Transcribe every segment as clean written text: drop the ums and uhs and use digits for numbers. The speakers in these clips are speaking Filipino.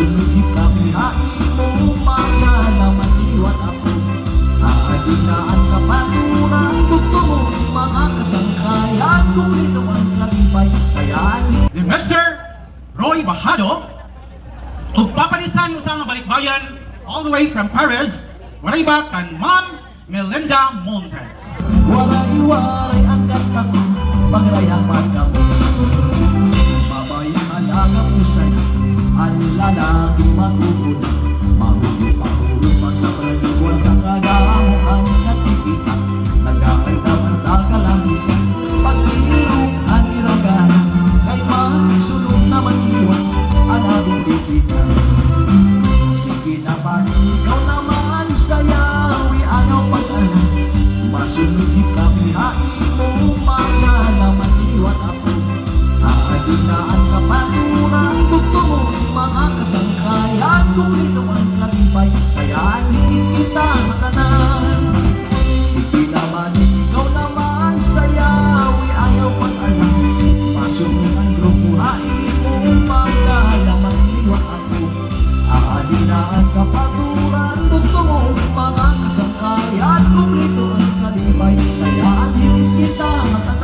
Masunod kami hain mo mga naman liwat ako. Aadinaan ka patunang gusto mo mga kasangkayan kung ito ang nagibay kayanin. Ni Mr. Roy Bahado ug papanisan mo sa mga balikbayan all the way from Paris, waray ba kan Ma'am Melinda Montes. Waray-waray ang kanta ko, pagrayang magkamo. Babayang alaga pusan, ang lalaki maguguna. Mahulog pa sa pagdiwan, kakadamo ang nakikita. Nag-aanda-anda ka lang isa, pag-irong ang iragan. Kay magsulong naman iwan, ang ating bisita. Sige naman, ikaw naman sayawi, ayaw pag-alam. Masunod kami hain mo mga naman iwan ako. Aadinaan ka patunang gusto mo mga kasangkayan kung ito ang nagibay kayanin kita matanan. Sige naman, ikaw naman sayawi, ayaw pag-alam. Masunod ang grupo hain mo mga naman iwan ako. Aadinaan ka patunang gusto mo mga kasangkayan kung ito ang nagibay kayanin kita matanan.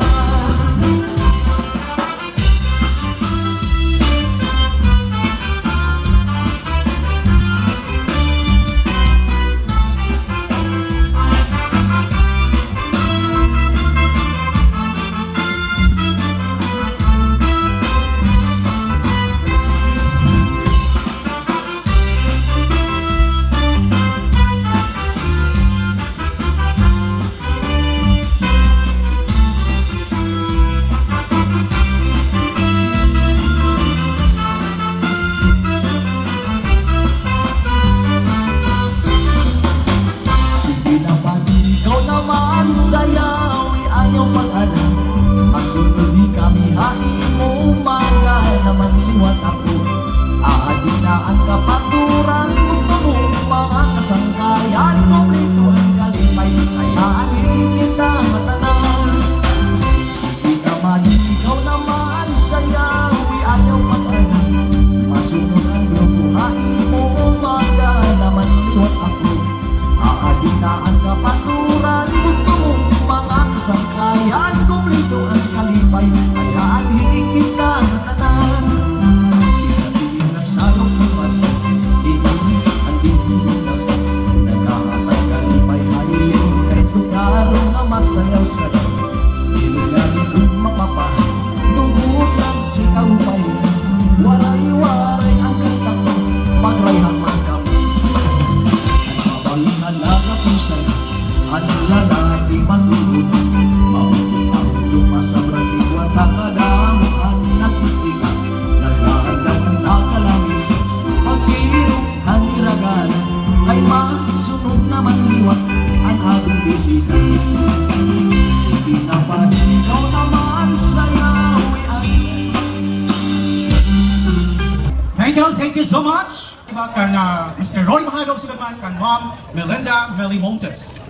Sayawi ayaw pag-alam. Masunod kami hain mo mga naman liwat ako. Aadinaan ka paturan gusto mo mga kasangkayan kompleto ang kalipay kayanin kita matanan. Sige naman, ikaw naman sayawi ayaw pag-alam. Masunod ang grupo hain mo mga naman liwat ako. Aadinaan ka paturan gusto mo mga kasangkayan kumplito ang kalipay kayanin kita matanan. Isabihin na salong mabato, inulit ang dinulit na pa. Nagkakatay kalipay hayin kay tugarong na masayaw-sayaw. Nilugaling kong mapapahay, lubog lang ikaw pa'y waray-waray ang kanta ko, pagrayang magkamo. Ang alaga pusan, ang lalaki maguguna. Mahulog pa sa bradiwan, kakadamo ang nagtitigan. Nag-aanda-anda ka lang isa, pag-irong ang iragalan. Kay makisunod naman liwat ang ating bisita. Sige naman, ikaw naman sayawi ang... Thank you so much. Iba kan Mr. Roy Bahado sa kan Ma'am Melinda Montes.